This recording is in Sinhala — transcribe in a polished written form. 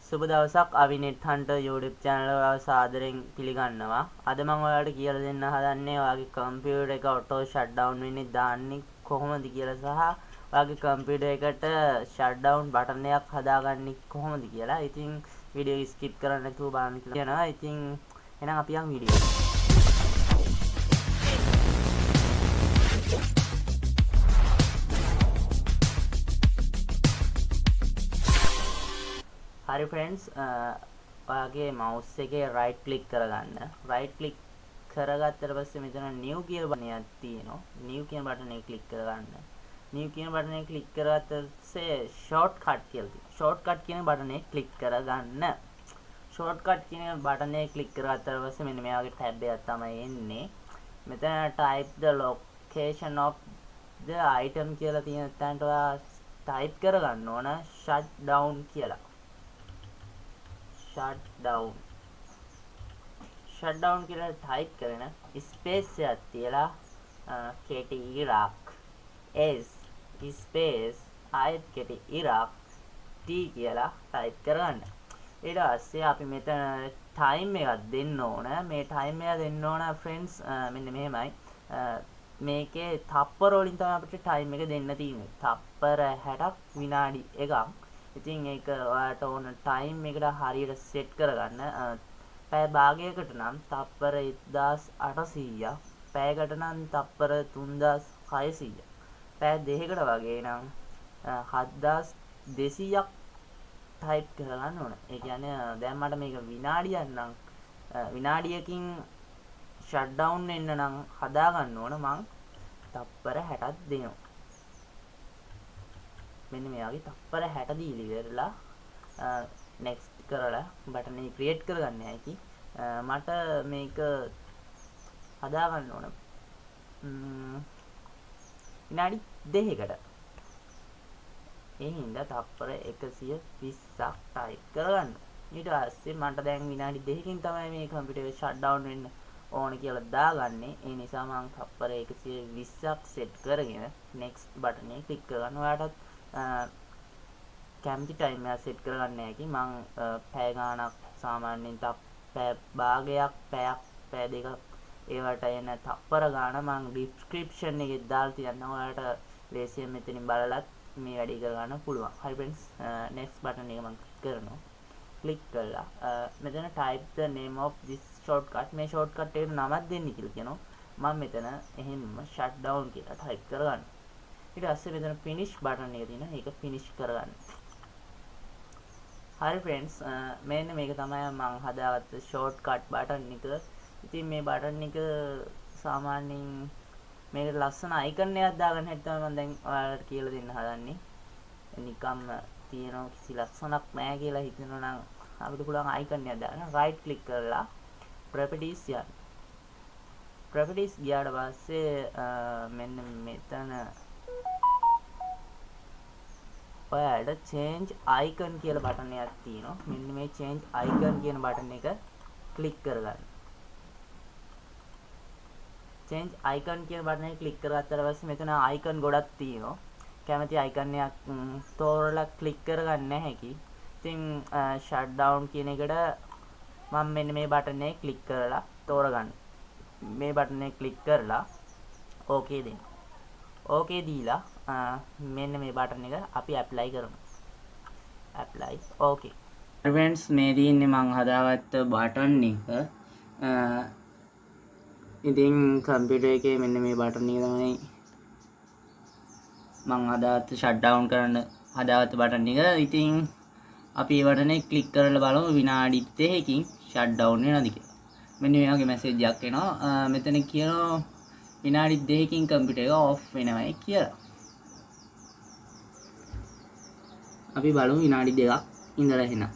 සුබ දවසක් අවිනෙට් හන්ටර් YouTube channel එක සාදරයෙන් පිළිගන්නවා. අද මම ඔයාලට කියලා දෙන්න හදන්නේ ඔයාගේ කම්පියුටර් එක auto shutdown වෙන්නේ දාන්නේ කොහොමද කියලා සහ ඔයාගේ කම්පියුටර් එකට shutdown button එකක් හදාගන්නේ කොහොමද කියලා. ඉතින් වීඩියෝ skip කරන්න නැතුව බලන්න කියලා කියනවා. ඉතින් එහෙනම් අපි යන් වීඩියෝ එකට. Hi friends, ඔයාගේ mouse එකේ right click කරගන්න. right click කරගත්තට පස්සේ මෙතන new කියලා බටන් එකක් තියෙනවා. new කියන බටන් එක click කරගන්න. new කියන බටන් එක click කරගත්ත පස්සේ shortcut කියලා තියෙනවා. shortcut කියන බටන් එක click කරගන්න. shortcut කියන බටන් එක click කරගත්තට පස්සේ මෙන්න මේ වගේ tab එකක් තමයි එන්නේ. මෙතන type the location of the item කියලා තියෙන තැනට ඔයා type කරගන්න ඕන shutdown කියලා. shutdown කියලා type කරන space එකක් තියලා කෙටි ඉරාක් s space ආයත් කෙටි ඉරාක් t කියලා type කරගන්න. ඊට පස්සේ අපි මෙතන time එකක් දෙන්න ඕන. මේ time එක දෙන්න ඕන friends මෙන්න මෙහෙමයි. මේකේ තප්පර වලින් තමයි අපිට time එක දෙන්න තියෙන්නේ. තප්පර 60ක් විනාඩි 1ක්. ඉතින් ඒක ඔයාලට ඕන ටයිම් එකට හරියට සෙට් කරගන්න. පැය භාගයකට නම් තප්පර 1800ක්, පැයකට නම් තප්පර 3600ක්, පැය දෙකකට වගේ නම් 7200ක් ටයිප් කරගන්න ඕන. ඒ කියන්නේ දැන් මට මේක විනාඩියක් නම් විනාඩියකින් ෂට්ඩවුන් වෙන්න නම් හදා ගන්න ඕන මං තප්පර 60ක් දෙනවා. මෙන්න මේ වගේ තප්පර 60 දීලි ඉවරලා next කරලා බටන් එක ක්‍රියේට් කරගන්න ඇති. මට මේක හදා ගන්න ඕන විනාඩි 2කට. ඒ හින්දා තප්පර 120ක් ටයිප් කරගන්න. ඊට පස්සේ මට දැන් විනාඩි 2කින් තමයි මේ කම්පියුටර් එක shutdown වෙන්න ඕන කියලා දාගන්නේ. ඒ නිසා මම තප්පර 120ක් සෙට් කරගෙන next බටන් එක ක්ලික් කරගන්න. ඔයාලටත් කැමති ටයිම් එක සෙට් කරගන්න හැකි. මං පැය ගාණක් සාමාන්‍යයෙන් පැය භාගයක් පැයක් පැය දෙකක් ඒවට එන තප්පර ගාණ මං ඩිස්ක්‍රිප්ෂන් එකේ දාලා තියන්නම්. ඔයාලට ලේසියෙන් මෙතනින් බලලත් මේ වැඩේ කරගන්න පුළුවන්. හරි friends, next button එක මං කරනවා. click කරලා මෙතන type the name of this shortcut. මේ shortcut එකට නමක් දෙන්න කියලා කියනවා. මම මෙතන එහෙම shutdown කියලා type කරගන්න. ඊට පස්සේ මෙතන finish button එක තියෙනවා. ඒක finish කරගන්න. හරි friends, මෙන්න මේක තමයි මම හදාගත්ත shortcut button එක. ඉතින් මේ button එක සාමාන්‍යයෙන් මේකට ලස්සන icon එකක් දාගන්න හැටි තමයි මම දැන් ඔයාලට කියලා දෙන්න හදන්නේ. නිකම්ම තියෙනවා කිසි ලස්සනක් නැහැ කියලා හිතනවා නම් අපිට පුළුවන් icon එකක් දාන්න. right click කරලා properties යන්න. properties ගියාට පස්සේ මෙන්න මෙතන ඔයාලට change icon කියලා බටන් එකක් තියෙනවා. මෙන්න මේ change icon කියන බටන් එක ක්ලික් කරගන්න. change icon කියන බටන් එක ක්ලික් කරගත්තාට පස්සේ මෙතන icon ගොඩක් තියෙනවා. කැමති icon එකක් තෝරලා ක්ලික් කරගන්න හැකි. ඉතින් shutdown කියන එකට මම මෙන්න මේ බටන් එක ක්ලික් කරලා තෝරගන්න. මේ බටන් එක ක්ලික් කරලා okay දෙන්න. okay දීලා මෙන්න මේ බටන් එක අපි apply කරමු. apply okay. friends, මේ දින්නේ මම හදාගත්ත බටන් එක. ඉතින් කම්පියුටර් එකේ මෙන්න මේ බටන් එක තමයි මම හදාගත්ත shutdown කරන්න හදාගත්ත බටන් එක. ඉතින් අපි මේ බටන් එක ක්ලික් කරලා බලමු විනාඩි 3කින් shutdown වෙනවද කියලා. මෙන්න මේ වගේ මැසේජ් එකක් එනවා. මෙතන කියනවා විනාඩි 2කින් කම්පියුටර් එක off වෙනවයි කියලා. අපි බලමු විනාඩි 2ක් ඉඳලා එහෙනම්.